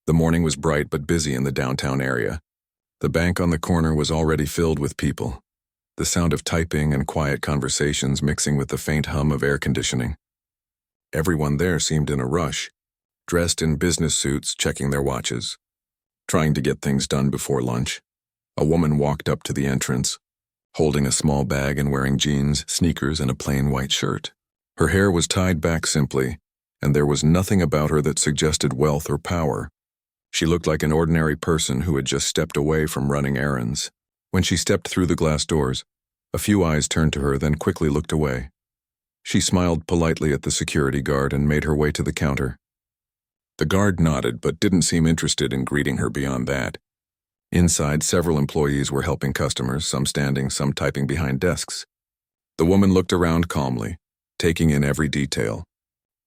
The morning was bright but busy in the downtown area. The bank on the corner was already filled with people, the sound of typing and quiet conversations mixing with the faint hum of air conditioning. Everyone there seemed in a rush, dressed in business suits, checking their watches, trying to get things done before lunch. A woman walked up to the entrance, holding a small bag and wearing jeans, sneakers, and a plain white shirt. Her hair was tied back simply, and there was nothing about her that suggested wealth or power. She looked like an ordinary person who had just stepped away from running errands. When she stepped through the glass doors, a few eyes turned to her, then quickly looked away. She smiled politely at the security guard and made her way to the counter. The guard nodded but didn't seem interested in greeting her beyond that. Inside, several employees were helping customers, some standing, some typing behind desks. The woman looked around calmly, taking in every detail,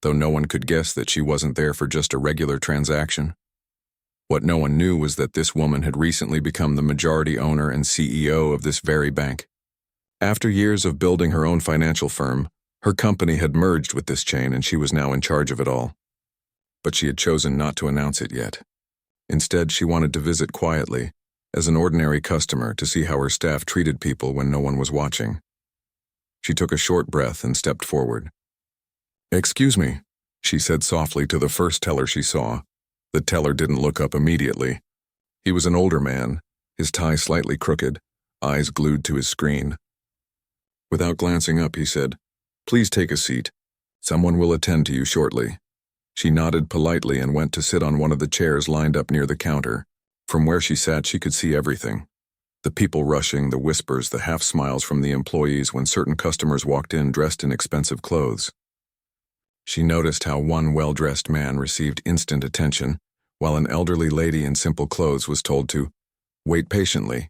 though no one could guess that she wasn't there for just a regular transaction. What no one knew was that this woman had recently become the majority owner and CEO of this very bank. After years of building her own financial firm, her company had merged with this chain and she was now in charge of it all. But she had chosen not to announce it yet. Instead, she wanted to visit quietly, as an ordinary customer, to see how her staff treated people when no one was watching. She took a short breath and stepped forward. "Excuse me," she said softly to the first teller she saw. The teller didn't look up immediately. He was an older man, his tie slightly crooked, eyes glued to his screen. Without glancing up, he said, "Please take a seat. Someone will attend to you shortly." She nodded politely and went to sit on one of the chairs lined up near the counter. From where she sat, she could see everything. The people rushing, the whispers, the half-smiles from the employees when certain customers walked in dressed in expensive clothes. She noticed how one well-dressed man received instant attention, while an elderly lady in simple clothes was told to wait patiently.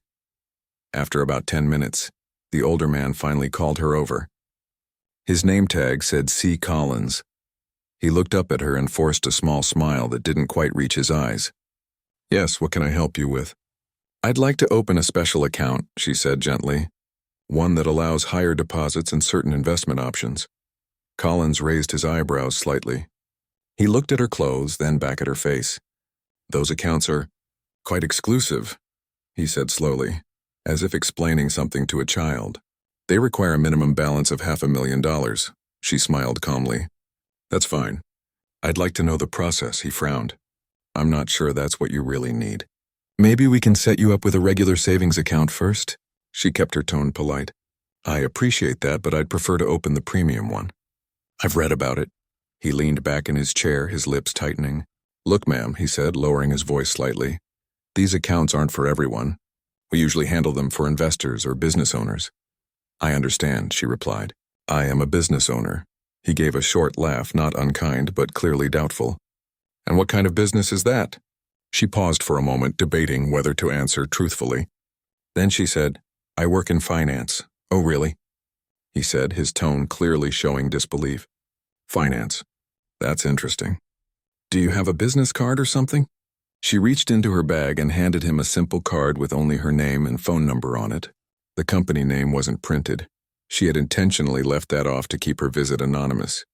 After about 10 minutes, the older man finally called her over. His name tag said C. Collins. He looked up at her and forced a small smile that didn't quite reach his eyes. "Yes, what can I help you with?" "I'd like to open a special account," she said gently. "One that allows higher deposits and certain investment options." Collins raised his eyebrows slightly. He looked at her clothes, then back at her face. "Those accounts are quite exclusive," he said slowly, as if explaining something to a child. "They require a minimum balance of $500,000. She smiled calmly. "That's fine. I'd like to know the process," he frowned. "I'm not sure that's what you really need." "Maybe we can set you up with a regular savings account first?" She kept her tone polite. "I appreciate that, but I'd prefer to open the premium one." "I've read about it." He leaned back in his chair, his lips tightening. "Look, ma'am," he said, lowering his voice slightly. "These accounts aren't for everyone. We usually handle them for investors or business owners." "I understand," she replied. "I am a business owner." He gave a short laugh, not unkind, but clearly doubtful. "And what kind of business is that?" She paused for a moment, debating whether to answer truthfully. Then she said, "I work in finance." "Oh, really?" he said, his tone clearly showing disbelief. "Finance. That's interesting. Do you have a business card or something?" She reached into her bag and handed him a simple card with only her name and phone number on it. The company name wasn't printed. She had intentionally left that off to keep her visit anonymous.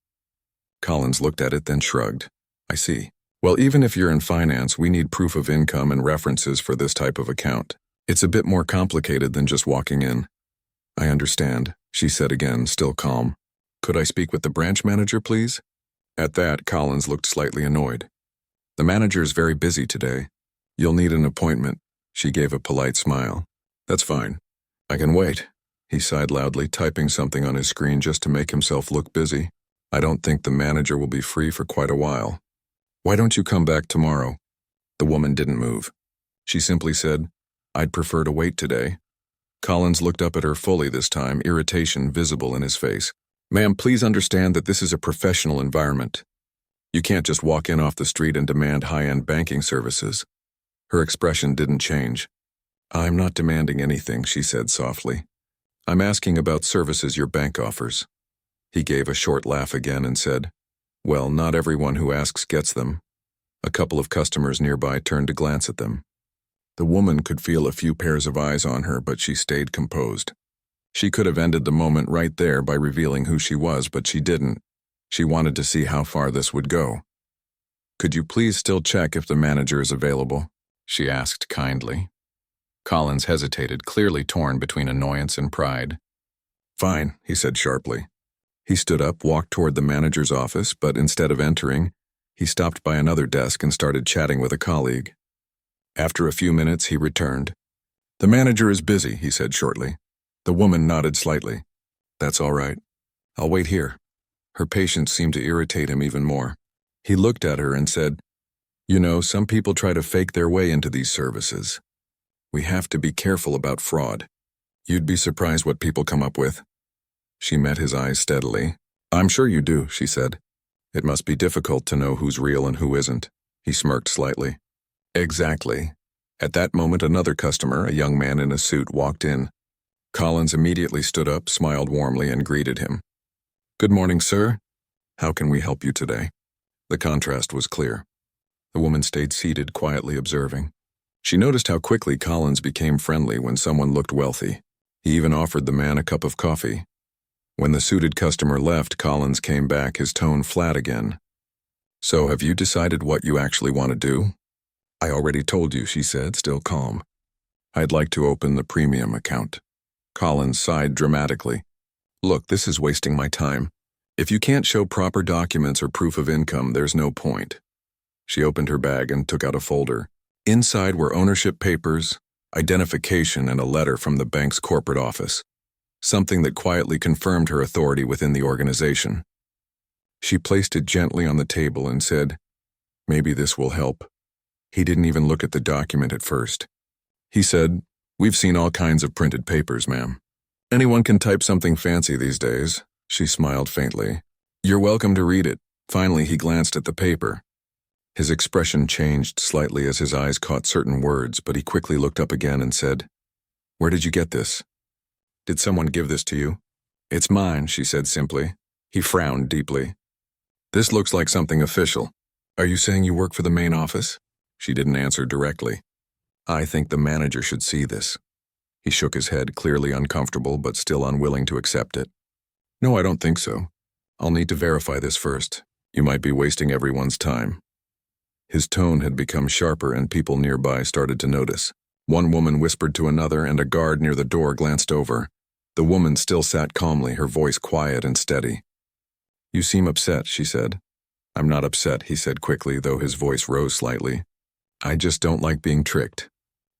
Collins looked at it, then shrugged. "I see. Well, even if you're in finance, we need proof of income and references for this type of account. It's a bit more complicated than just walking in." "I understand," she said again, still calm. "Could I speak with the branch manager, please?" At that, Collins looked slightly annoyed. "The manager's very busy today. You'll need an appointment." She gave a polite smile. "That's fine. I can wait." He sighed loudly, typing something on his screen just to make himself look busy. "I don't think the manager will be free for quite a while. Why don't you come back tomorrow?" The woman didn't move. She simply said, "I'd prefer to wait today." Collins looked up at her fully this time, irritation visible in his face. "Ma'am, please understand that this is a professional environment. You can't just walk in off the street and demand high-end banking services." Her expression didn't change. "I'm not demanding anything," she said softly. "I'm asking about services your bank offers." He gave a short laugh again and said, "Well, not everyone who asks gets them." A couple of customers nearby turned to glance at them. The woman could feel a few pairs of eyes on her, but she stayed composed. She could have ended the moment right there by revealing who she was, but she didn't. She wanted to see how far this would go. Could you please still check if the manager is available? She asked kindly. Collins hesitated, clearly torn between annoyance and pride. Fine, he said sharply. He stood up, walked toward the manager's office, but instead of entering, he stopped by another desk and started chatting with a colleague. After a few minutes, he returned. The manager is busy, he said shortly. The woman nodded slightly. That's all right. I'll wait here. Her patience seemed to irritate him even more. He looked at her and said, You know, some people try to fake their way into these services. We have to be careful about fraud. You'd be surprised what people come up with. She met his eyes steadily. I'm sure you do, she said. It must be difficult to know who's real and who isn't. He smirked slightly. Exactly. At that moment, another customer, a young man in a suit, walked in. Collins immediately stood up, smiled warmly, and greeted him. Good morning, sir. How can we help you today? The contrast was clear. The woman stayed seated, quietly observing. She noticed how quickly Collins became friendly when someone looked wealthy. He even offered the man a cup of coffee. When the suited customer left, Collins came back, his tone flat again. So have you decided what you actually want to do? I already told you, she said, still calm. I'd like to open the premium account. Collins sighed dramatically. Look, this is wasting my time. If you can't show proper documents or proof of income, there's no point. She opened her bag and took out a folder. Inside were ownership papers, identification, and a letter from the bank's corporate office, something that quietly confirmed her authority within the organization. She placed it gently on the table and said, Maybe this will help. He didn't even look at the document at first. He said, We've seen all kinds of printed papers, ma'am. Anyone can type something fancy these days. She smiled faintly. You're welcome to read it. Finally, he glanced at the paper. His expression changed slightly as his eyes caught certain words, but he quickly looked up again and said, Where did you get this? Did someone give this to you? It's mine, she said simply. He frowned deeply. This looks like something official. Are you saying you work for the main office? She didn't answer directly. I think the manager should see this. He shook his head, clearly uncomfortable, but still unwilling to accept it. No, I don't think so. I'll need to verify this first. You might be wasting everyone's time. His tone had become sharper and people nearby started to notice. One woman whispered to another and a guard near the door glanced over. The woman still sat calmly, her voice quiet and steady. You seem upset, she said. I'm not upset, he said quickly, though his voice rose slightly. I just don't like being tricked.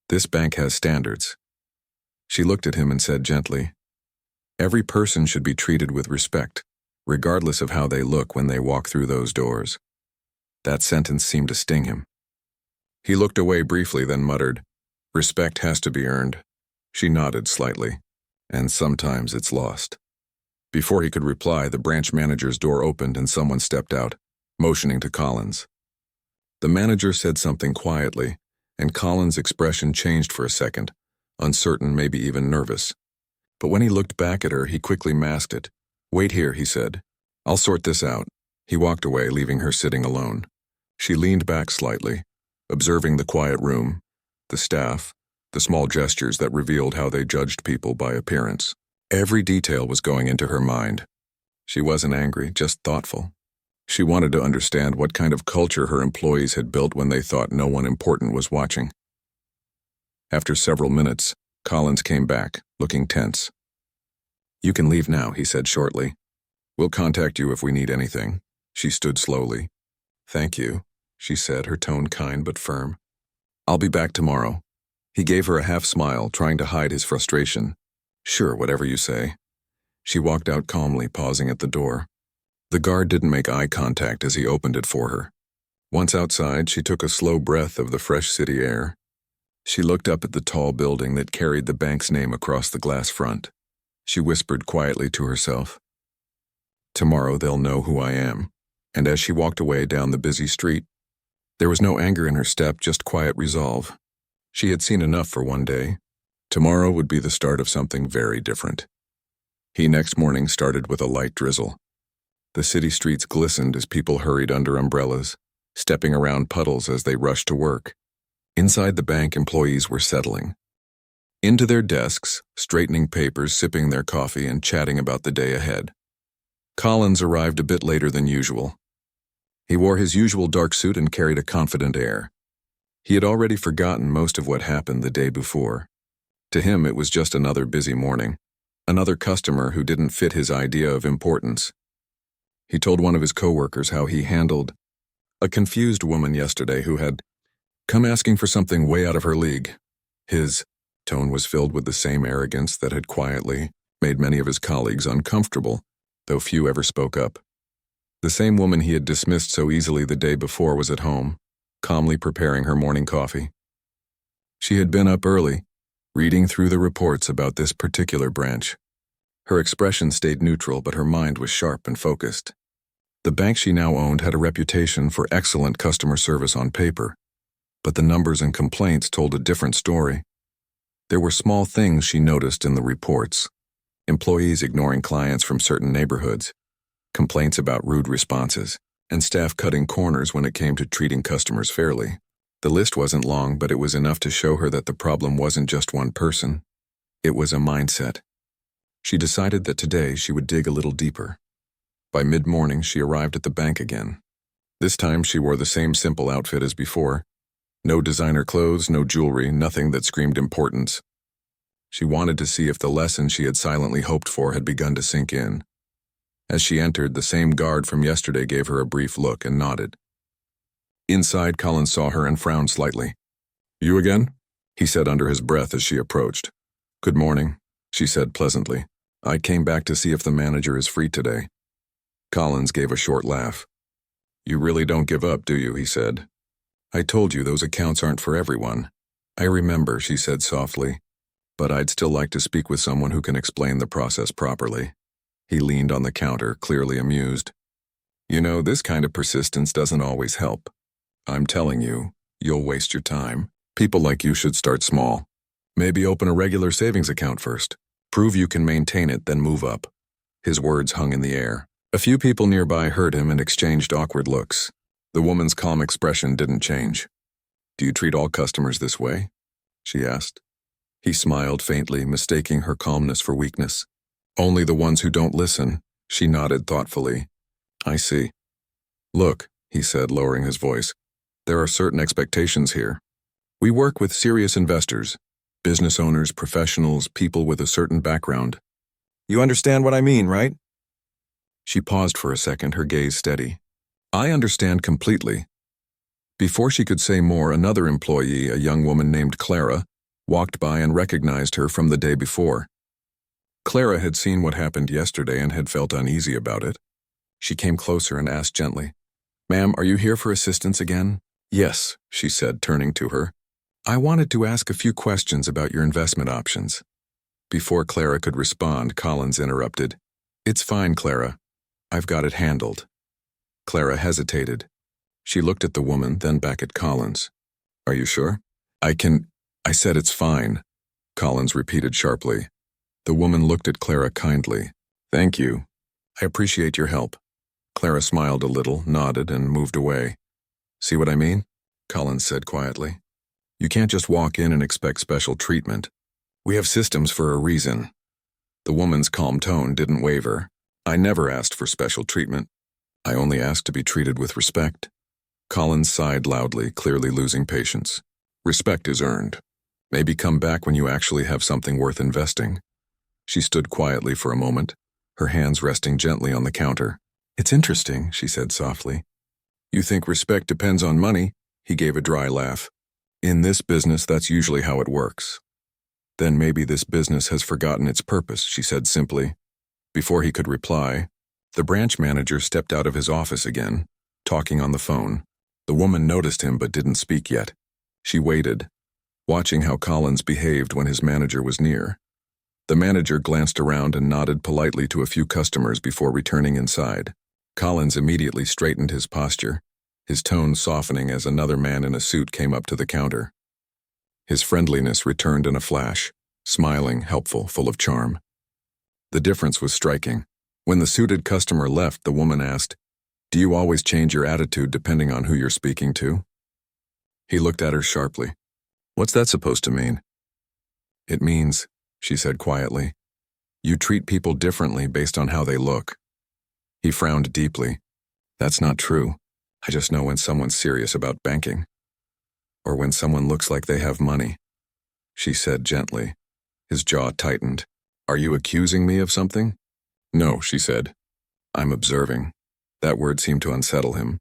This bank has standards. She looked at him and said gently, Every person should be treated with respect, regardless of how they look when they walk through those doors. That sentence seemed to sting him. He looked away briefly, then muttered, Respect has to be earned. She nodded slightly, and sometimes it's lost. Before he could reply, the branch manager's door opened and someone stepped out, motioning to Collins. The manager said something quietly, and Collins' expression changed for a second, uncertain, maybe even nervous. But when he looked back at her, he quickly masked it. Wait here, he said. I'll sort this out. He walked away, leaving her sitting alone. She leaned back slightly, observing the quiet room, the staff, the small gestures that revealed how they judged people by appearance. Every detail was going into her mind. She wasn't angry, just thoughtful. She wanted to understand what kind of culture her employees had built when they thought no one important was watching. After several minutes, Collins came back, looking tense. You can leave now, he said shortly. We'll contact you if we need anything. She stood slowly. Thank you, she said, her tone kind but firm. I'll be back tomorrow. He gave her a half smile, trying to hide his frustration. Sure, whatever you say. She walked out calmly, pausing at the door. The guard didn't make eye contact as he opened it for her. Once outside, she took a slow breath of the fresh city air. She looked up at the tall building that carried the bank's name across the glass front. She whispered quietly to herself, Tomorrow they'll know who I am. And as she walked away down the busy street, there was no anger in her step, just quiet resolve. She had seen enough for one day. Tomorrow would be the start of something very different. He next morning started with a light drizzle. The city streets glistened as people hurried under umbrellas, stepping around puddles as they rushed to work. Inside the bank, employees were settling into their desks, straightening papers, sipping their coffee, and chatting about the day ahead. Collins arrived a bit later than usual. He wore his usual dark suit and carried a confident air. He had already forgotten most of what happened the day before. To him, it was just another busy morning, another customer who didn't fit his idea of importance. He told one of his coworkers how he handled a confused woman yesterday who had come asking for something way out of her league. His tone was filled with the same arrogance that had quietly made many of his colleagues uncomfortable, though few ever spoke up. The same woman he had dismissed so easily the day before was at home, calmly preparing her morning coffee. She had been up early, reading through the reports about this particular branch. Her expression stayed neutral, but her mind was sharp and focused. The bank she now owned had a reputation for excellent customer service on paper, but the numbers and complaints told a different story. There were small things she noticed in the reports: employees ignoring clients from certain neighborhoods, complaints about rude responses, and staff cutting corners when it came to treating customers fairly. The list wasn't long, but it was enough to show her that the problem wasn't just one person. It was a mindset. She decided that today she would dig a little deeper. By mid-morning, she arrived at the bank again. This time she wore the same simple outfit as before. No designer clothes, no jewelry, nothing that screamed importance. She wanted to see if the lesson she had silently hoped for had begun to sink in. As she entered, the same guard from yesterday gave her a brief look and nodded. Inside, Collins saw her and frowned slightly. "You again?" he said under his breath as she approached. "Good morning," she said pleasantly. "I came back to see if the manager is free today." Collins gave a short laugh. "You really don't give up, do you?" he said. "I told you those accounts aren't for everyone." "I remember," she said softly, "but I'd still like to speak with someone who can explain the process properly." He leaned on the counter, clearly amused. "You know, this kind of persistence doesn't always help. I'm telling you, you'll waste your time. People like you should start small. Maybe open a regular savings account first. Prove you can maintain it, then move up." His words hung in the air. A few people nearby heard him and exchanged awkward looks. The woman's calm expression didn't change. "Do you treat all customers this way?" she asked. He smiled faintly, mistaking her calmness for weakness. "Only the ones who don't listen," she nodded thoughtfully. "I see." "Look," he said, lowering his voice, "there are certain expectations here. We work with serious investors, business owners, professionals, people with a certain background. You understand what I mean, right?" She paused for a second, her gaze steady. "I understand completely." Before she could say more, another employee, a young woman named Clara, walked by and recognized her from the day before. Clara had seen what happened yesterday and had felt uneasy about it. She came closer and asked gently, "Ma'am, are you here for assistance again?" "Yes," she said, turning to her. "I wanted to ask a few questions about your investment options." Before Clara could respond, Collins interrupted. "It's fine, Clara. I've got it handled." Clara hesitated. She looked at the woman, then back at Collins. "Are you sure?" I said it's fine," Collins repeated sharply. The woman looked at Clara kindly. "Thank you. I appreciate your help." Clara smiled a little, nodded, and moved away. "See what I mean?" Collins said quietly. "You can't just walk in and expect special treatment. We have systems for a reason." The woman's calm tone didn't waver. "I never asked for special treatment. I only asked to be treated with respect." Collins sighed loudly, clearly losing patience. "Respect is earned. Maybe come back when you actually have something worth investing." She stood quietly for a moment, her hands resting gently on the counter. "It's interesting," she said softly. "You think respect depends on money?" He gave a dry laugh. "In this business, that's usually how it works." "Then maybe this business has forgotten its purpose," she said simply. Before he could reply, the branch manager stepped out of his office again, talking on the phone. The woman noticed him but didn't speak yet. She waited, watching how Collins behaved when his manager was near. The manager glanced around and nodded politely to a few customers before returning inside. Collins immediately straightened his posture, his tone softening as another man in a suit came up to the counter. His friendliness returned in a flash, smiling, helpful, full of charm. The difference was striking. When the suited customer left, the woman asked, "Do you always change your attitude depending on who you're speaking to?" He looked at her sharply. "What's that supposed to mean?" "It means," she said quietly, "you treat people differently based on how they look." He frowned deeply. "That's not true. I just know when someone's serious about banking. Or when someone looks like they have money, she said gently. His jaw tightened. Are you accusing me of something? No, she said. I'm observing. That word seemed to unsettle him.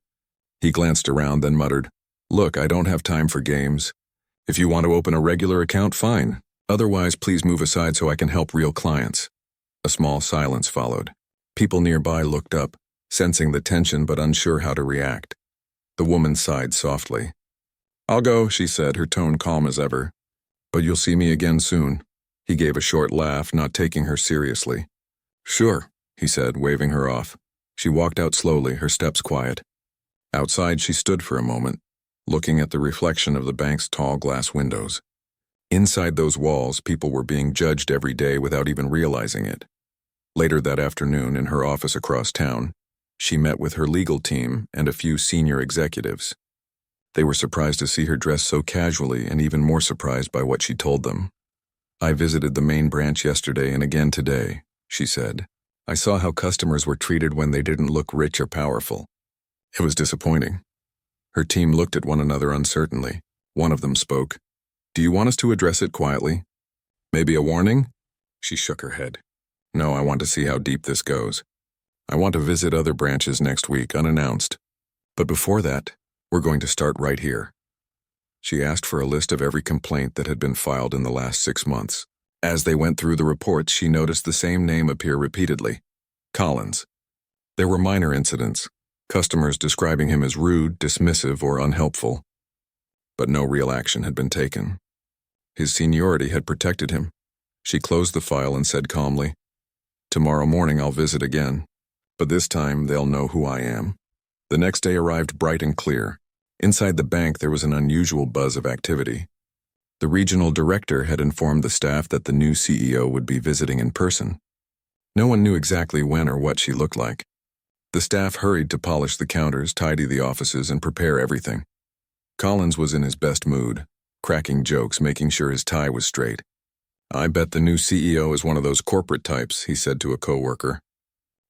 He glanced around, then muttered, Look, I don't have time for games. If you want to open a regular account, fine. Otherwise, please move aside so I can help real clients. A small silence followed. People nearby looked up, sensing the tension but unsure how to react. The woman sighed softly. I'll go, she said, her tone calm as ever. But you'll see me again soon. He gave a short laugh, not taking her seriously. Sure, he said, waving her off. She walked out slowly, her steps quiet. Outside, she stood for a moment, looking at the reflection of the bank's tall glass windows. Inside those walls, people were being judged every day without even realizing it. Later that afternoon, in her office across town, she met with her legal team and a few senior executives. They were surprised to see her dressed so casually and even more surprised by what she told them. I visited the main branch yesterday and again today, she said. I saw how customers were treated when they didn't look rich or powerful. It was disappointing. Her team looked at one another uncertainly. One of them spoke. Do you want us to address it quietly? Maybe a warning? She shook her head. No, I want to see how deep this goes. I want to visit other branches next week, unannounced. But before that, we're going to start right here. She asked for a list of every complaint that had been filed in the last 6 months. As they went through the reports, she noticed the same name appear repeatedly. Collins. There were minor incidents, customers describing him as rude, dismissive, or unhelpful. But no real action had been taken. His seniority had protected him. She closed the file and said calmly, Tomorrow morning I'll visit again, but this time they'll know who I am. The next day arrived bright and clear. Inside the bank there was an unusual buzz of activity. The regional director had informed the staff that the new CEO would be visiting in person. No one knew exactly when or what she looked like. The staff hurried to polish the counters, tidy the offices, and prepare everything. Collins was in his best mood, cracking jokes, making sure his tie was straight. I bet the new CEO is one of those corporate types, he said to a coworker.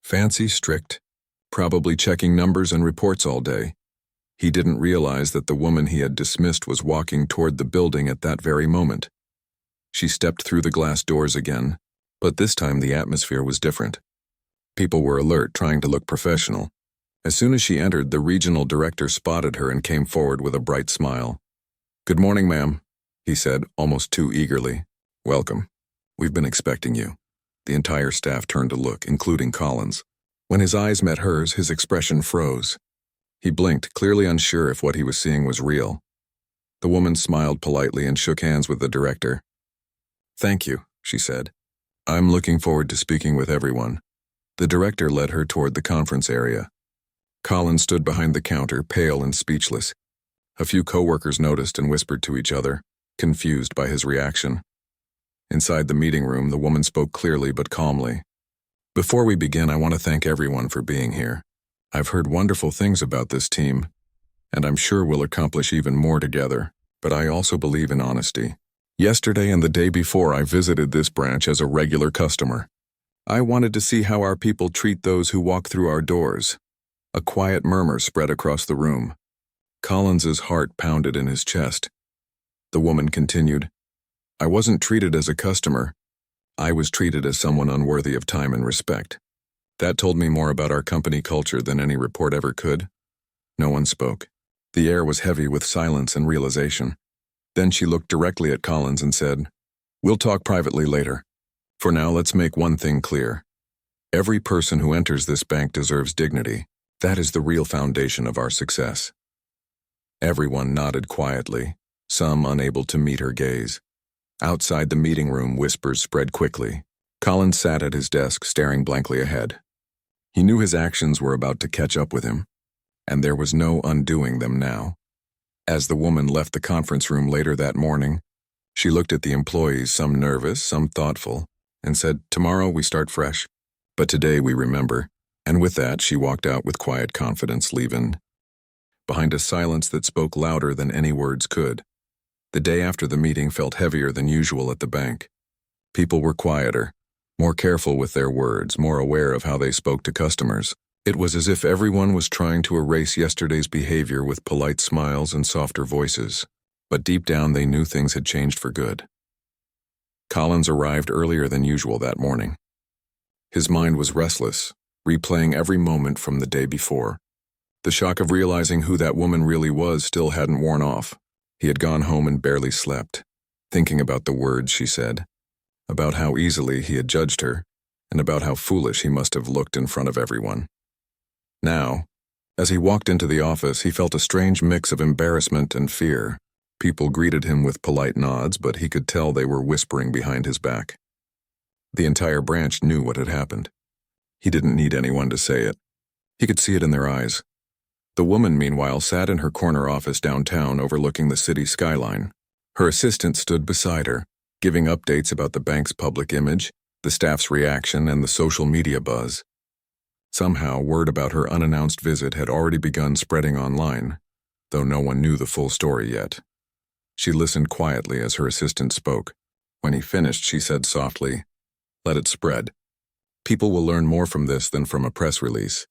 Fancy, strict, probably checking numbers and reports all day. He didn't realize that the woman he had dismissed was walking toward the building at that very moment. She stepped through the glass doors again, but this time the atmosphere was different. People were alert, trying to look professional. As soon as she entered, the regional director spotted her and came forward with a bright smile. Good morning, ma'am, he said, almost too eagerly. Welcome. We've been expecting you. The entire staff turned to look, including Collins. When his eyes met hers, his expression froze. He blinked, clearly unsure if what he was seeing was real. The woman smiled politely and shook hands with the director. Thank you, she said. I'm looking forward to speaking with everyone. The director led her toward the conference area. Collins stood behind the counter, pale and speechless. A few coworkers noticed and whispered to each other, confused by his reaction. Inside the meeting room, the woman spoke clearly but calmly. Before we begin, I want to thank everyone for being here. I've heard wonderful things about this team, and I'm sure we'll accomplish even more together, but I also believe in honesty. Yesterday and the day before, I visited this branch as a regular customer. I wanted to see how our people treat those who walk through our doors. A quiet murmur spread across the room. Collins's heart pounded in his chest. The woman continued, I wasn't treated as a customer. I was treated as someone unworthy of time and respect. That told me more about our company culture than any report ever could. No one spoke. The air was heavy with silence and realization. Then she looked directly at Collins and said, We'll talk privately later. For now, let's make one thing clear. Every person who enters this bank deserves dignity. That is the real foundation of our success. Everyone nodded quietly, some unable to meet her gaze. Outside the meeting room, whispers spread quickly. Collins sat at his desk, staring blankly ahead. He knew his actions were about to catch up with him, and there was no undoing them now. As the woman left the conference room later that morning, she looked at the employees, some nervous, some thoughtful, and said, Tomorrow we start fresh, but today we remember. And with that, she walked out with quiet confidence, leaving behind a silence that spoke louder than any words could. The day after the meeting felt heavier than usual at the bank. People were quieter, more careful with their words, more aware of how they spoke to customers. It was as if everyone was trying to erase yesterday's behavior with polite smiles and softer voices, but deep down they knew things had changed for good. Collins arrived earlier than usual that morning. His mind was restless, replaying every moment from the day before. The shock of realizing who that woman really was still hadn't worn off. He had gone home and barely slept, thinking about the words she said, about how easily he had judged her, and about how foolish he must have looked in front of everyone. Now, as he walked into the office, he felt a strange mix of embarrassment and fear. People greeted him with polite nods, but he could tell they were whispering behind his back. The entire branch knew what had happened. He didn't need anyone to say it. He could see it in their eyes. The woman, meanwhile, sat in her corner office downtown overlooking the city skyline. Her assistant stood beside her, giving updates about the bank's public image, the staff's reaction, and the social media buzz. Somehow, word about her unannounced visit had already begun spreading online, though no one knew the full story yet. She listened quietly as her assistant spoke. When he finished, she said softly, "Let it spread. People will learn more from this than from a press release."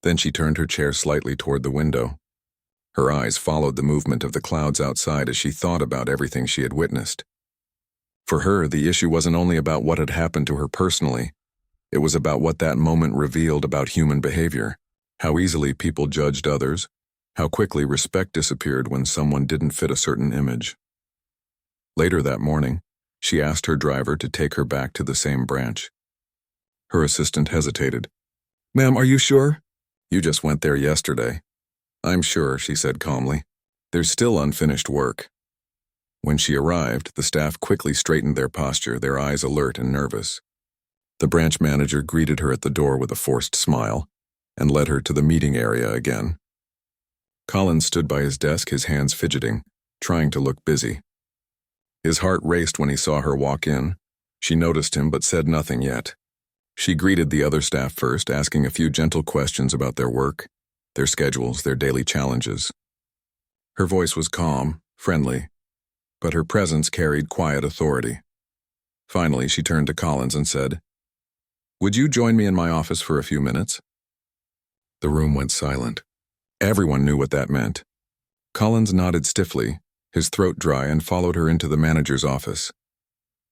Then she turned her chair slightly toward the window. Her eyes followed the movement of the clouds outside as she thought about everything she had witnessed. For her, the issue wasn't only about what had happened to her personally. It was about what that moment revealed about human behavior, how easily people judged others, how quickly respect disappeared when someone didn't fit a certain image. Later that morning, she asked her driver to take her back to the same branch. Her assistant hesitated. "Ma'am, are you sure?" "You just went there yesterday." "I'm sure," she said calmly. "There's still unfinished work." When she arrived, the staff quickly straightened their posture, their eyes alert and nervous. The branch manager greeted her at the door with a forced smile and led her to the meeting area again. Collins stood by his desk, his hands fidgeting, trying to look busy. His heart raced when he saw her walk in. She noticed him but said nothing yet. She greeted the other staff first, asking a few gentle questions about their work, their schedules, their daily challenges. Her voice was calm, friendly, but her presence carried quiet authority. Finally, she turned to Collins and said, "Would you join me in my office for a few minutes?" The room went silent. Everyone knew what that meant. Collins nodded stiffly, his throat dry, and followed her into the manager's office.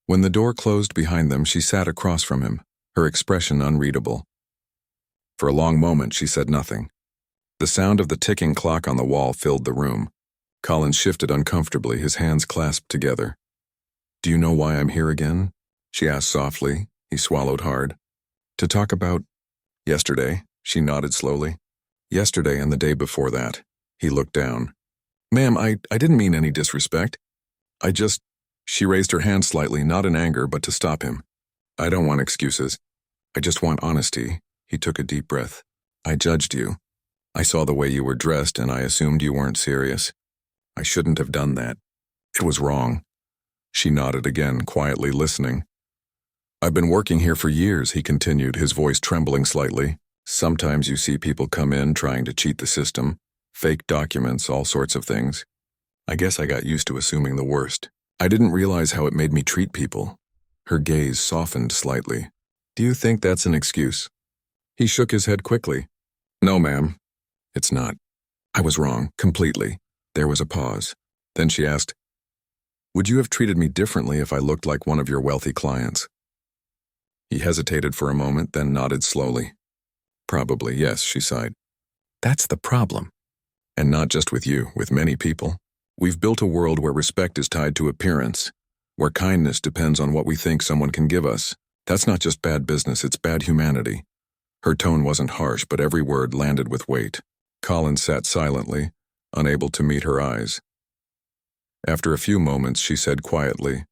When the door closed behind them, she sat across from him, her expression unreadable. For a long moment, she said nothing. The sound of the ticking clock on the wall filled the room. Collins shifted uncomfortably, his hands clasped together. "Do you know why I'm here again?" she asked softly. He swallowed hard. "To talk about yesterday," she nodded slowly. "Yesterday and the day before that." He looked down. "Ma'am, I didn't mean any disrespect. I just—" She raised her hand slightly, not in anger, but to stop him. "I don't want excuses. I just want honesty." He took a deep breath. "I judged you. I saw the way you were dressed and I assumed you weren't serious. I shouldn't have done that. It was wrong." She nodded again, quietly listening. "I've been working here for years," he continued, his voice trembling slightly. "Sometimes you see people come in trying to cheat the system, fake documents, all sorts of things. I guess I got used to assuming the worst. I didn't realize how it made me treat people." Her gaze softened slightly. "Do you think that's an excuse?" He shook his head quickly. "No, ma'am. It's not. I was wrong, completely." There was a pause. Then she asked, "Would you have treated me differently if I looked like one of your wealthy clients?" He hesitated for a moment, then nodded slowly. "Probably, yes," she sighed. "That's the problem. And not just with you, with many people. We've built a world where respect is tied to appearance, where kindness depends on what we think someone can give us. That's not just bad business, it's bad humanity." Her tone wasn't harsh, but every word landed with weight. Collins sat silently, unable to meet her eyes. After a few moments, she said quietly,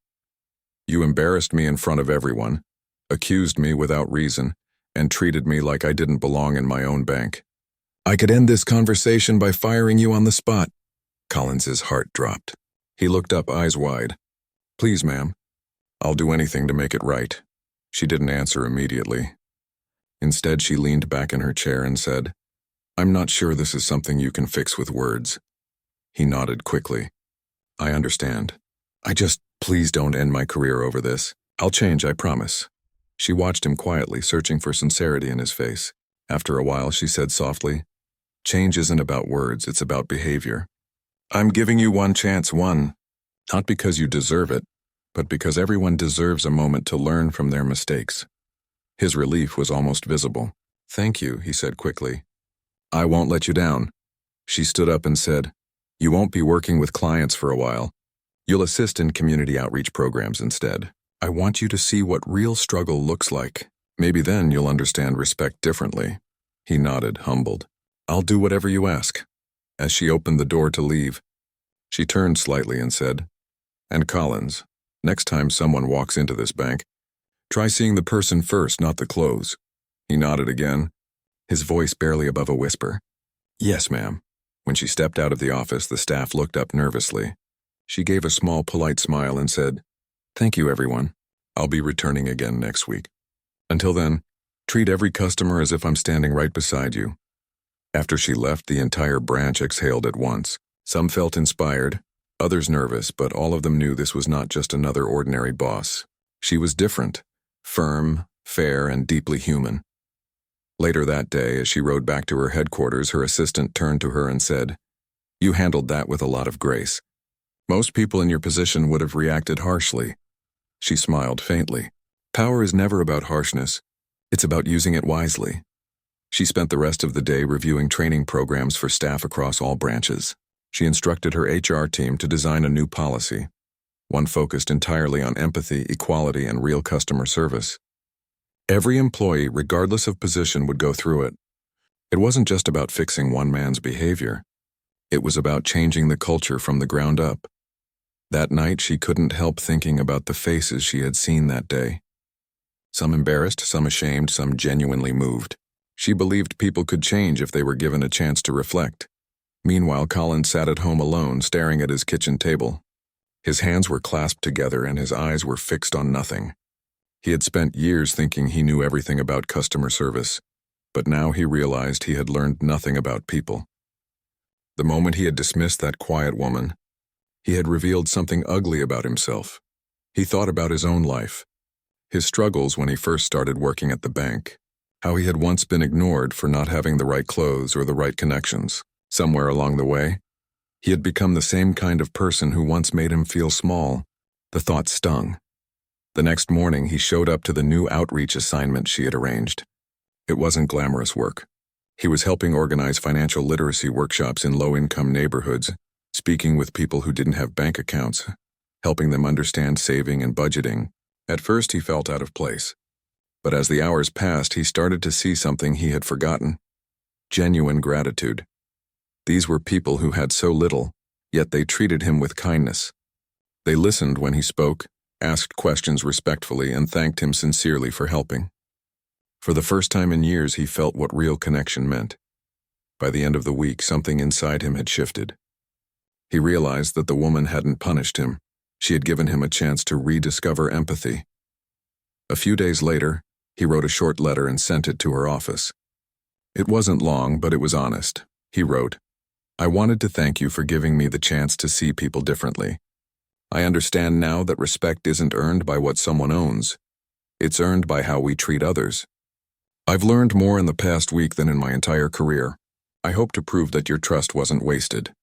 "You embarrassed me in front of everyone, accused me without reason, and treated me like I didn't belong in my own bank. I could end this conversation by firing you on the spot." Collins's heart dropped. He looked up, eyes wide. "Please, ma'am. I'll do anything to make it right." She didn't answer immediately. Instead, she leaned back in her chair and said, "I'm not sure this is something you can fix with words." He nodded quickly. "I understand. Please don't end my career over this. I'll change, I promise." She watched him quietly, searching for sincerity in his face. After a while, she said softly, "Change isn't about words, it's about behavior. I'm giving you one chance, one. Not because you deserve it, but because everyone deserves a moment to learn from their mistakes." His relief was almost visible. "Thank you," he said quickly. "I won't let you down." She stood up and said, "You won't be working with clients for a while. You'll assist in community outreach programs instead. I want you to see what real struggle looks like. Maybe then you'll understand respect differently." He nodded, humbled. "I'll do whatever you ask." As she opened the door to leave, she turned slightly and said, "And Collins, next time someone walks into this bank, try seeing the person first, not the clothes." He nodded again, his voice barely above a whisper. "Yes, ma'am." When she stepped out of the office, the staff looked up nervously. She gave a small, polite smile and said, "Thank you, everyone. I'll be returning again next week. Until then, treat every customer as if I'm standing right beside you." After she left, the entire branch exhaled at once. Some felt inspired, others nervous, but all of them knew this was not just another ordinary boss. She was different, firm, fair, and deeply human. Later that day, as she rode back to her headquarters, her assistant turned to her and said, "You handled that with a lot of grace. Most people in your position would have reacted harshly." She smiled faintly. "Power is never about harshness. It's about using it wisely." She spent the rest of the day reviewing training programs for staff across all branches. She instructed her HR team to design a new policy, one focused entirely on empathy, equality, and real customer service. Every employee, regardless of position, would go through it. It wasn't just about fixing one man's behavior. It was about changing the culture from the ground up. That night, she couldn't help thinking about the faces she had seen that day. Some embarrassed, some ashamed, some genuinely moved. She believed people could change if they were given a chance to reflect. Meanwhile, Collins sat at home alone, staring at his kitchen table. His hands were clasped together and his eyes were fixed on nothing. He had spent years thinking he knew everything about customer service, but now he realized he had learned nothing about people. The moment he had dismissed that quiet woman, he had revealed something ugly about himself. He thought about his own life, his struggles when he first started working at the bank, how he had once been ignored for not having the right clothes or the right connections. Somewhere along the way, he had become the same kind of person who once made him feel small. The thought stung. The next morning, he showed up to the new outreach assignment she had arranged. It wasn't glamorous work. He was helping organize financial literacy workshops in low-income neighborhoods, speaking with people who didn't have bank accounts, helping them understand saving and budgeting. At first, he felt out of place. But as the hours passed, he started to see something he had forgotten: genuine gratitude. These were people who had so little, yet they treated him with kindness. They listened when he spoke, asked questions respectfully, and thanked him sincerely for helping. For the first time in years, he felt what real connection meant. By the end of the week, something inside him had shifted. He realized that the woman hadn't punished him. She had given him a chance to rediscover empathy. A few days later, he wrote a short letter and sent it to her office. It wasn't long, but it was honest. He wrote, "I wanted to thank you for giving me the chance to see people differently. I understand now that respect isn't earned by what someone owns. It's earned by how we treat others. I've learned more in the past week than in my entire career. I hope to prove that your trust wasn't wasted."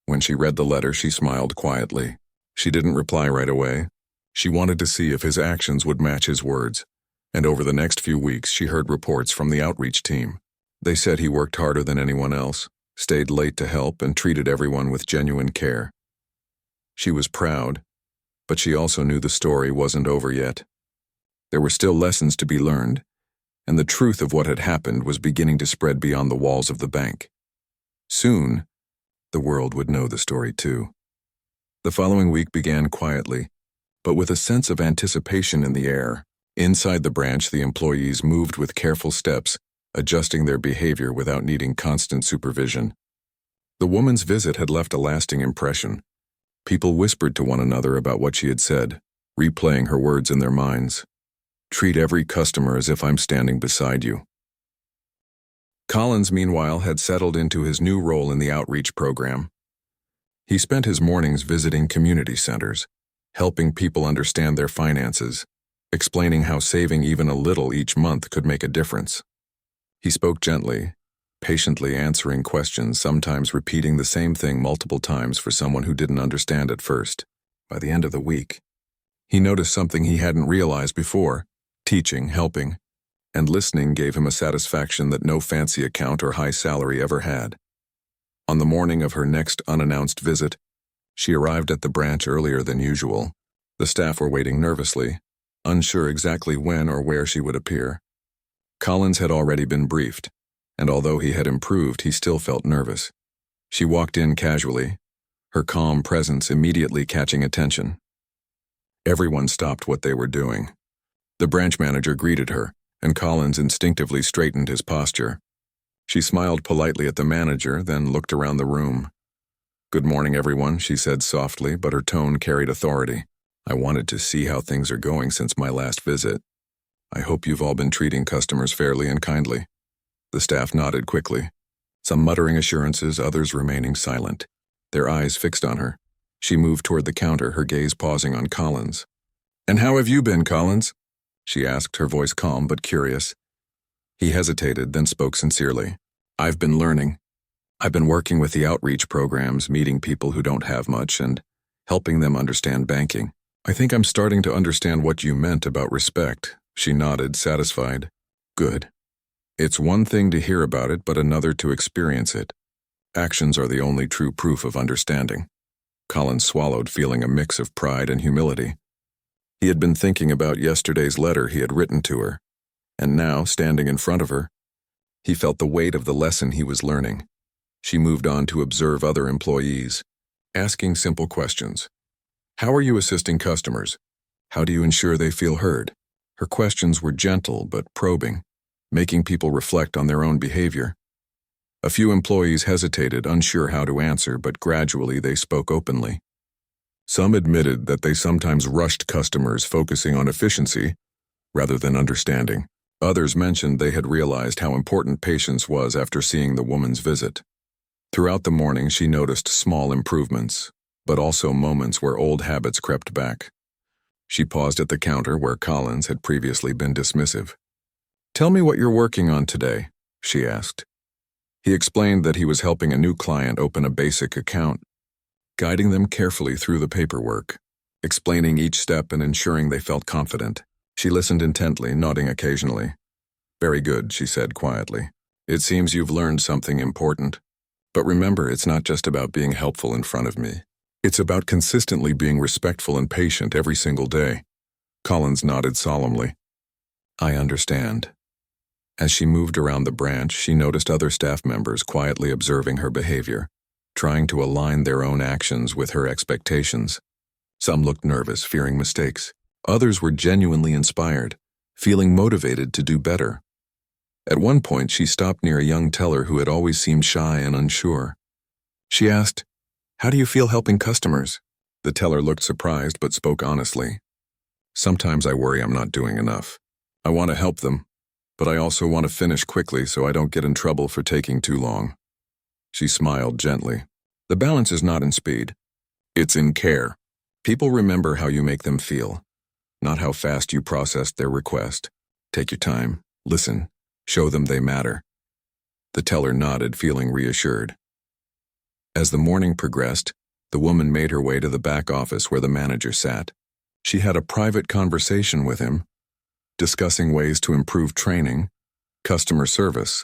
When she read the letter, she smiled quietly. She didn't reply right away. She wanted to see if his actions would match his words. And over the next few weeks, she heard reports from the outreach team. They said he worked harder than anyone else, stayed late to help, and treated everyone with genuine care. She was proud, but she also knew the story wasn't over yet. There were still lessons to be learned, and the truth of what had happened was beginning to spread beyond the walls of the bank. Soon, the world would know the story too. The following week began quietly, but with a sense of anticipation in the air. Inside the branch, the employees moved with careful steps, adjusting their behavior without needing constant supervision. The woman's visit had left a lasting impression. People whispered to one another about what she had said, replaying her words in their minds. "Treat every customer as if I'm standing beside you." Collins, meanwhile, had settled into his new role in the outreach program. He spent his mornings visiting community centers, helping people understand their finances, explaining how saving even a little each month could make a difference. He spoke gently, patiently answering questions, sometimes repeating the same thing multiple times for someone who didn't understand at first. By the end of the week, he noticed something he hadn't realized before. Teaching, helping, and listening gave him a satisfaction that no fancy account or high salary ever had. On the morning of her next unannounced visit, she arrived at the branch earlier than usual. The staff were waiting nervously, unsure exactly when or where she would appear. Collins had already been briefed, and although he had improved, he still felt nervous. She walked in casually, her calm presence immediately catching attention. Everyone stopped what they were doing. The branch manager greeted her, and Collins instinctively straightened his posture. She smiled politely at the manager, then looked around the room. "Good morning, everyone," she said softly, but her tone carried authority. "I wanted to see how things are going since my last visit. I hope you've all been treating customers fairly and kindly." The staff nodded quickly, some muttering assurances, others remaining silent, their eyes fixed on her. She moved toward the counter, her gaze pausing on Collins. "And how have you been, Collins?" she asked, her voice calm but curious. He hesitated, then spoke sincerely. "I've been learning. I've been working with the outreach programs, meeting people who don't have much, and helping them understand banking. I think I'm starting to understand what you meant about respect." She nodded, satisfied. "Good. It's one thing to hear about it, but another to experience it. Actions are the only true proof of understanding." Collins swallowed, feeling a mix of pride and humility. He had been thinking about yesterday's letter he had written to her, and now, standing in front of her, he felt the weight of the lesson he was learning. She moved on to observe other employees, asking simple questions. "How are you assisting customers? How do you ensure they feel heard?" Her questions were gentle but probing, making people reflect on their own behavior. A few employees hesitated, unsure how to answer, but gradually they spoke openly. Some admitted that they sometimes rushed customers, focusing on efficiency rather than understanding. Others mentioned they had realized how important patience was after seeing the woman's visit. Throughout the morning, she noticed small improvements, but also moments where old habits crept back. She paused at the counter where Collins had previously been dismissive. "Tell me what you're working on today," she asked. He explained that he was helping a new client open a basic account, guiding them carefully through the paperwork, explaining each step and ensuring they felt confident. She listened intently, nodding occasionally. "Very good," she said quietly. "It seems you've learned something important. But remember, it's not just about being helpful in front of me. It's about consistently being respectful and patient every single day." Collins nodded solemnly. "I understand." As she moved around the branch, she noticed other staff members quietly observing her behavior, trying to align their own actions with her expectations. Some looked nervous, fearing mistakes. Others were genuinely inspired, feeling motivated to do better. At one point, she stopped near a young teller who had always seemed shy and unsure. She asked, "How do you feel helping customers?" The teller looked surprised but spoke honestly. "Sometimes I worry I'm not doing enough. I want to help them, but I also want to finish quickly so I don't get in trouble for taking too long." She smiled gently. "The balance is not in speed. It's in care. People remember how you make them feel, not how fast you processed their request. Take your time, listen, show them they matter." The teller nodded, feeling reassured. As the morning progressed, the woman made her way to the back office where the manager sat. She had a private conversation with him, discussing ways to improve training, customer service,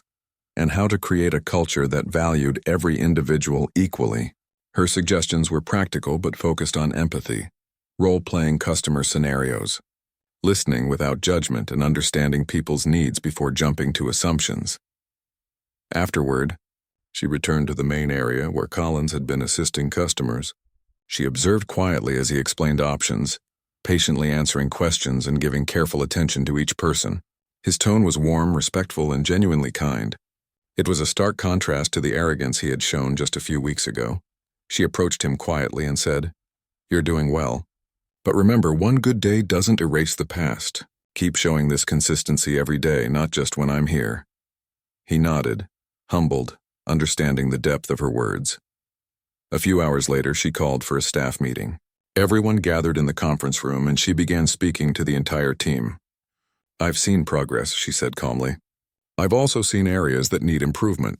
and how to create a culture that valued every individual equally. Her suggestions were practical but focused on empathy, role-playing customer scenarios, listening without judgment, and understanding people's needs before jumping to assumptions. Afterward, she returned to the main area where Collins had been assisting customers. She observed quietly as he explained options, patiently answering questions and giving careful attention to each person. His tone was warm, respectful, and genuinely kind. It was a stark contrast to the arrogance he had shown just a few weeks ago. She approached him quietly and said, "You're doing well. But remember, one good day doesn't erase the past. Keep showing this consistency every day, not just when I'm here." He nodded, humbled, understanding the depth of her words. A few hours later, she called for a staff meeting. Everyone gathered in the conference room and she began speaking to the entire team. "I've seen progress," she said calmly. I've also seen areas that need improvement.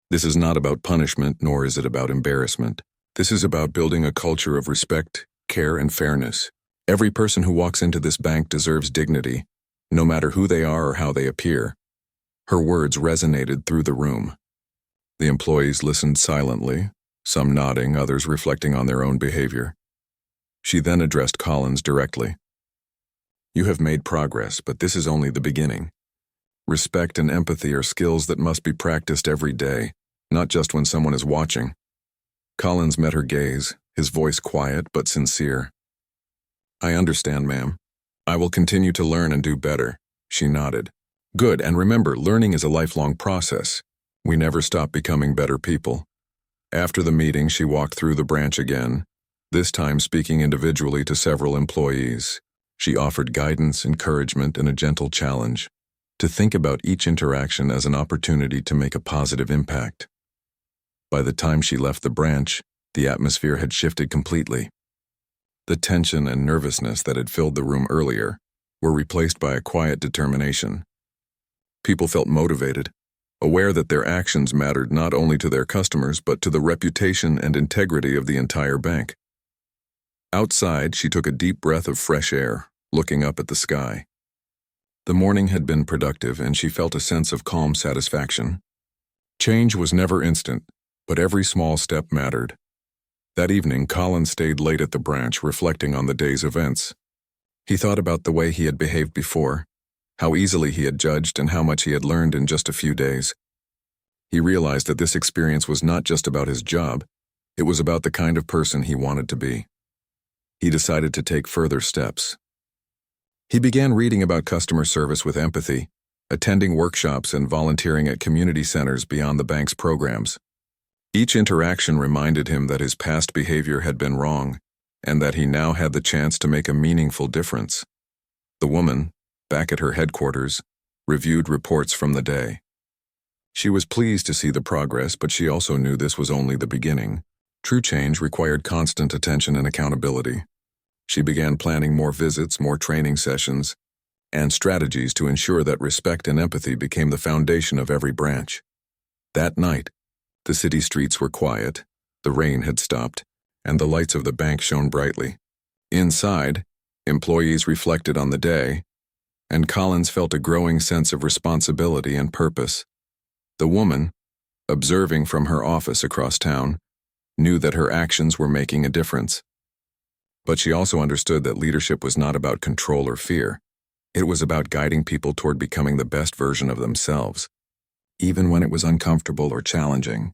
This is not about punishment, nor is it about embarrassment. This is about building a culture of respect, care, and fairness. Every person who walks into this bank deserves dignity, no matter who they are or how they appear. Her words resonated through the room. The employees listened silently, some nodding, others reflecting on their own behavior. She then addressed Collins directly. You have made progress, but this is only the beginning. Respect and empathy are skills that must be practiced every day, not just when someone is watching. Collins met her gaze, his voice quiet but sincere. I understand, ma'am. I will continue to learn and do better. She nodded. Good, and remember, learning is a lifelong process. We never stop becoming better people. After the meeting, she walked through the branch again, this time speaking individually to several employees. She offered guidance, encouragement, and a gentle challenge to think about each interaction as an opportunity to make a positive impact. By the time she left the branch, the atmosphere had shifted completely. The tension and nervousness that had filled the room earlier were replaced by a quiet determination. People felt motivated, aware that their actions mattered not only to their customers but to the reputation and integrity of the entire bank. Outside, she took a deep breath of fresh air, looking up at the sky. The morning had been productive, and she felt a sense of calm satisfaction. Change was never instant, but every small step mattered. That evening, Collins stayed late at the branch, reflecting on the day's events. He thought about the way he had behaved before, how easily he had judged, and how much he had learned in just a few days. He realized that this experience was not just about his job, it was about the kind of person he wanted to be. He decided to take further steps. He began reading about customer service with empathy, attending workshops and volunteering at community centers beyond the bank's programs. Each interaction reminded him that his past behavior had been wrong, and that he now had the chance to make a meaningful difference. The woman, back at her headquarters, reviewed reports from the day. She was pleased to see the progress, but she also knew this was only the beginning. True change required constant attention and accountability. She began planning more visits, more training sessions, and strategies to ensure that respect and empathy became the foundation of every branch. That night, the city streets were quiet, the rain had stopped, and the lights of the bank shone brightly. Inside, employees reflected on the day, and Collins felt a growing sense of responsibility and purpose. The woman, observing from her office across town, knew that her actions were making a difference. But she also understood that leadership was not about control or fear. It was about guiding people toward becoming the best version of themselves, even when it was uncomfortable or challenging.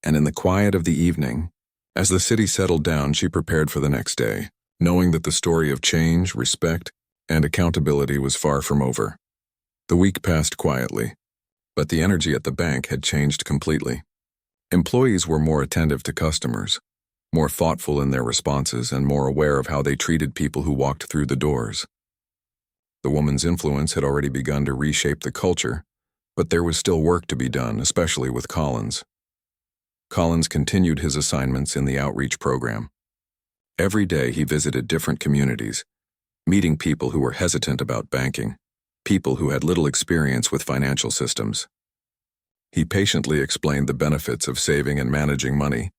And in the quiet of the evening, as the city settled down, she prepared for the next day, knowing that the story of change, respect, and accountability was far from over. The week passed quietly, but the energy at the bank had changed completely. Employees were more attentive to customers, more thoughtful in their responses, and more aware of how they treated people who walked through the doors. The woman's influence had already begun to reshape the culture, but there was still work to be done, especially with Collins. Collins continued his assignments in the outreach program. Every day he visited different communities, meeting people who were hesitant about banking, people who had little experience with financial systems. He patiently explained the benefits of saving and managing money,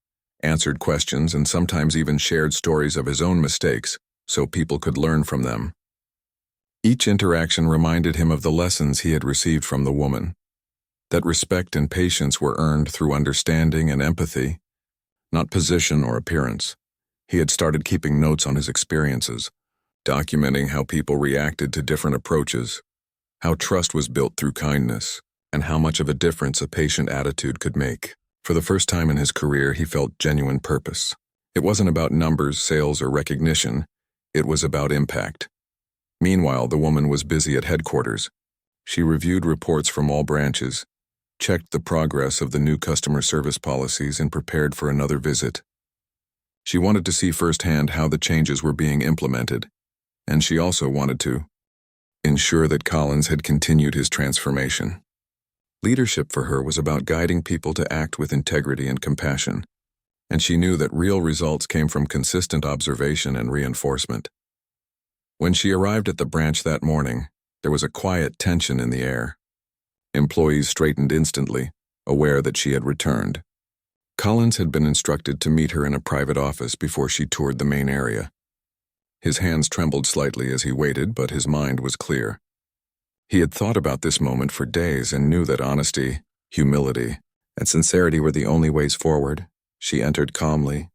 answered questions, and sometimes even shared stories of his own mistakes so people could learn from them. Each interaction reminded him of the lessons he had received from the woman, that respect and patience were earned through understanding and empathy, not position or appearance. He had started keeping notes on his experiences, documenting how people reacted to different approaches, how trust was built through kindness, and how much of a difference a patient attitude could make. For the first time in his career, he felt genuine purpose. It wasn't about numbers, sales, or recognition. It was about impact. Meanwhile, the woman was busy at headquarters. She reviewed reports from all branches, checked the progress of the new customer service policies, and prepared for another visit. She wanted to see firsthand how the changes were being implemented, and she also wanted to ensure that Collins had continued his transformation. Leadership for her was about guiding people to act with integrity and compassion, and she knew that real results came from consistent observation and reinforcement. When she arrived at the branch that morning, there was a quiet tension in the air. Employees straightened instantly, aware that she had returned. Collins had been instructed to meet her in a private office before she toured the main area. His hands trembled slightly as he waited, but his mind was clear. He had thought about this moment for days and knew that honesty, humility, and sincerity were the only ways forward. She entered calmly,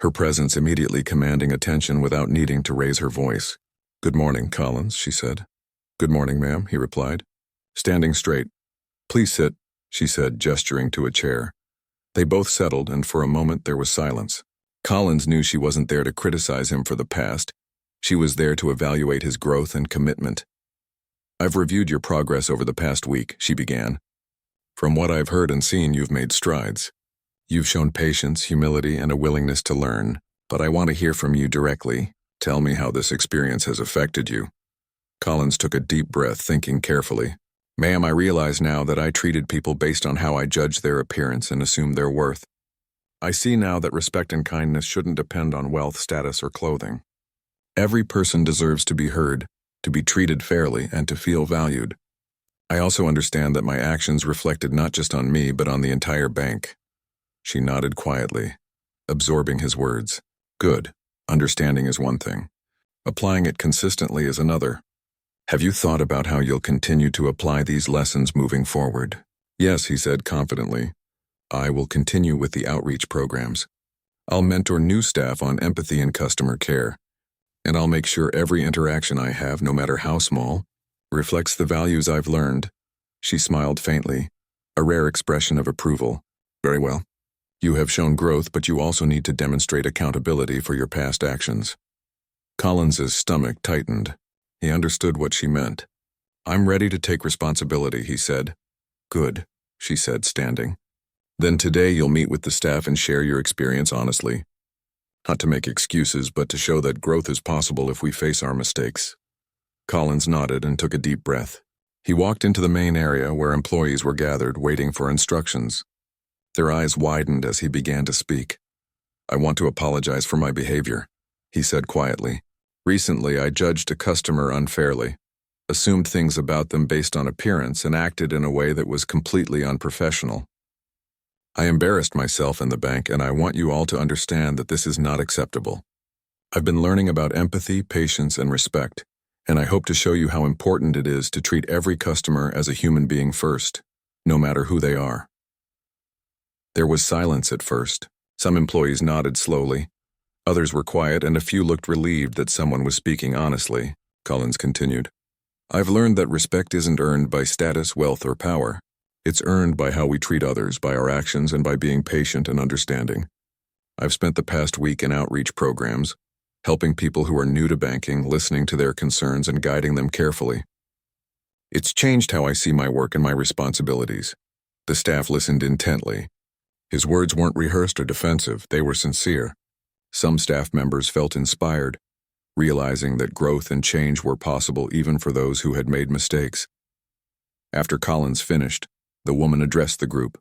her presence immediately commanding attention without needing to raise her voice. "Good morning, Collins," she said. "Good morning, ma'am," he replied, standing straight. "Please sit," she said, gesturing to a chair. They both settled, and for a moment there was silence. Collins knew she wasn't there to criticize him for the past. She was there to evaluate his growth and commitment. "I've reviewed your progress over the past week," she began. "From what I've heard and seen, you've made strides. You've shown patience, humility, and a willingness to learn, but I want to hear from you directly. Tell me how this experience has affected you." Collins took a deep breath, thinking carefully. "Ma'am, I realize now that I treated people based on how I judged their appearance and assumed their worth. I see now that respect and kindness shouldn't depend on wealth, status, or clothing. Every person deserves to be heard, to be treated fairly, and to feel valued. I also understand that my actions reflected not just on me, but on the entire bank." She nodded quietly, absorbing his words. "Good. Understanding is one thing. Applying it consistently is another. Have you thought about how you'll continue to apply these lessons moving forward?" "Yes," he said confidently. "I will continue with the outreach programs. I'll mentor new staff on empathy and customer care. And I'll make sure every interaction I have, no matter how small, reflects the values I've learned." She smiled faintly, a rare expression of approval. "Very well. You have shown growth, but you also need to demonstrate accountability for your past actions." Collins's stomach tightened. He understood what she meant. "I'm ready to take responsibility," he said. "Good," she said, standing. "Then today you'll meet with the staff and share your experience honestly. Not to make excuses, but to show that growth is possible if we face our mistakes." Collins nodded and took a deep breath. He walked into the main area where employees were gathered, waiting for instructions. Their eyes widened as he began to speak. "I want to apologize for my behavior," he said quietly. "Recently, I judged a customer unfairly, assumed things about them based on appearance, and acted in a way that was completely unprofessional. I embarrassed myself in the bank, and I want you all to understand that this is not acceptable. I've been learning about empathy, patience, and respect, and I hope to show you how important it is to treat every customer as a human being first, no matter who they are." There was silence at first. Some employees nodded slowly. Others were quiet, and a few looked relieved that someone was speaking honestly. Collins continued. "I've learned that respect isn't earned by status, wealth, or power. It's earned by how we treat others, by our actions, and by being patient and understanding. I've spent the past week in outreach programs, helping people who are new to banking, listening to their concerns, and guiding them carefully. It's changed how I see my work and my responsibilities." The staff listened intently. His words weren't rehearsed or defensive, they were sincere. Some staff members felt inspired, realizing that growth and change were possible even for those who had made mistakes. After Collins finished, the woman addressed the group.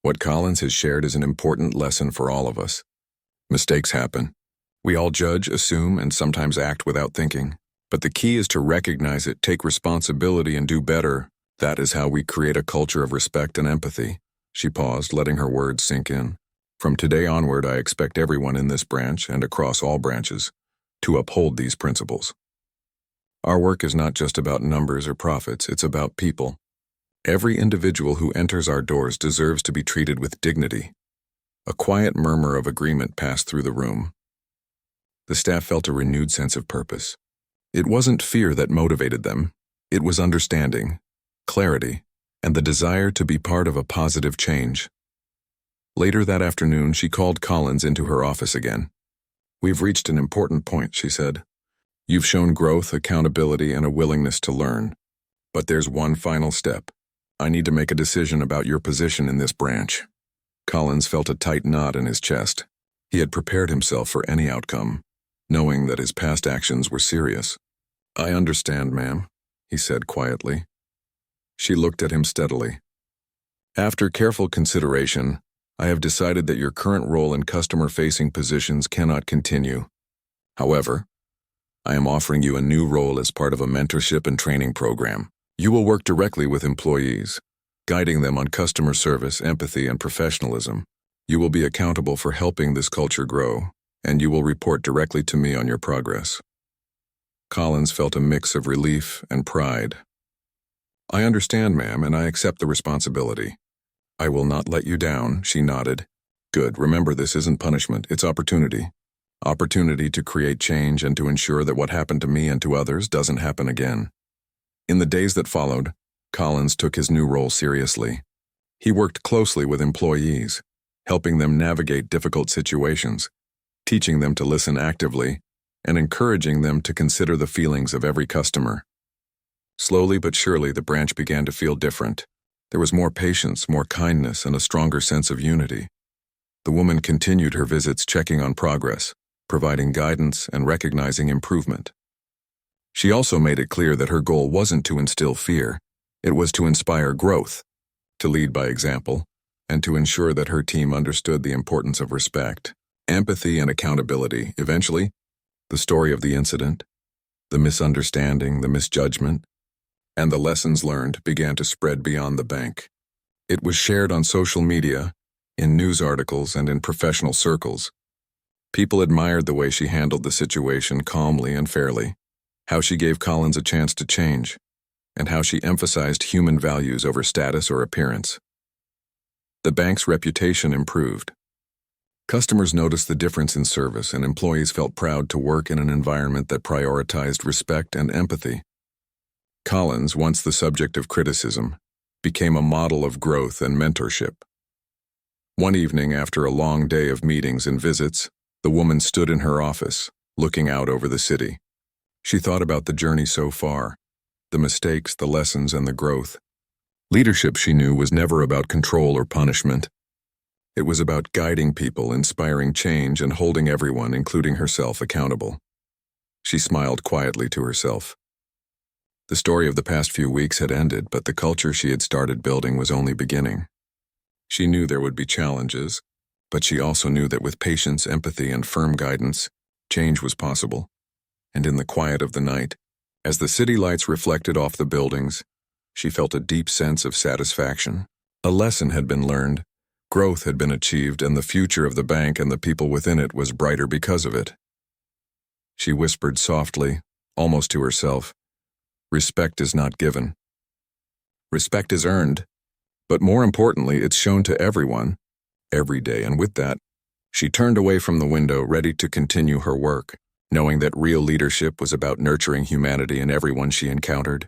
"What Collins has shared is an important lesson for all of us. Mistakes happen. We all judge, assume, and sometimes act without thinking. But the key is to recognize it, take responsibility, and do better. That is how we create a culture of respect and empathy." She paused, letting her words sink in. "From today onward, I expect everyone in this branch, and across all branches, to uphold these principles. Our work is not just about numbers or profits, it's about people. Every individual who enters our doors deserves to be treated with dignity." A quiet murmur of agreement passed through the room. The staff felt a renewed sense of purpose. It wasn't fear that motivated them. It was understanding, clarity, and the desire to be part of a positive change. Later that afternoon, she called Collins into her office again. "We've reached an important point," she said. "You've shown growth, accountability, and a willingness to learn. But there's one final step. I need to make a decision about your position in this branch." Collins felt a tight knot in his chest. He had prepared himself for any outcome, knowing that his past actions were serious. "I understand, ma'am," he said quietly. She looked at him steadily. "After careful consideration, I have decided that your current role in customer-facing positions cannot continue. However, I am offering you a new role as part of a mentorship and training program. You will work directly with employees, guiding them on customer service, empathy, and professionalism. You will be accountable for helping this culture grow, and you will report directly to me on your progress. Collins felt a mix of relief and pride. I understand, ma'am, and I accept the responsibility. I will not let you down, she nodded. Good, remember this isn't punishment, it's opportunity. Opportunity to create change and to ensure that what happened to me and to others doesn't happen again. In the days that followed, Collins took his new role seriously. He worked closely with employees, helping them navigate difficult situations, teaching them to listen actively, and encouraging them to consider the feelings of every customer. Slowly but surely, the branch began to feel different. There was more patience, more kindness, and a stronger sense of unity. The woman continued her visits, checking on progress, providing guidance, and recognizing improvement. She also made it clear that her goal wasn't to instill fear, it was to inspire growth, to lead by example, and to ensure that her team understood the importance of respect, empathy, and accountability. Eventually, the story of the incident, the misunderstanding, the misjudgment, and the lessons learned began to spread beyond the bank. It was shared on social media, in news articles, and in professional circles. People admired the way she handled the situation calmly and fairly, how she gave Collins a chance to change, and how she emphasized human values over status or appearance. The bank's reputation improved. Customers noticed the difference in service, and employees felt proud to work in an environment that prioritized respect and empathy. Collins, once the subject of criticism, became a model of growth and mentorship. One evening, after a long day of meetings and visits, the woman stood in her office, looking out over the city. She thought about the journey so far, the mistakes, the lessons, and the growth. Leadership, she knew, was never about control or punishment. It was about guiding people, inspiring change, and holding everyone, including herself, accountable. She smiled quietly to herself. The story of the past few weeks had ended, but the culture she had started building was only beginning. She knew there would be challenges, but she also knew that with patience, empathy, and firm guidance, change was possible. And in the quiet of the night, as the city lights reflected off the buildings, she felt a deep sense of satisfaction. A lesson had been learned, growth had been achieved, and the future of the bank and the people within it was brighter because of it. She whispered softly, almost to herself, "Respect is not given. Respect is earned, but more importantly, it's shown to everyone, every day." And with that, she turned away from the window, ready to continue her work, knowing that real leadership was about nurturing humanity in everyone she encountered.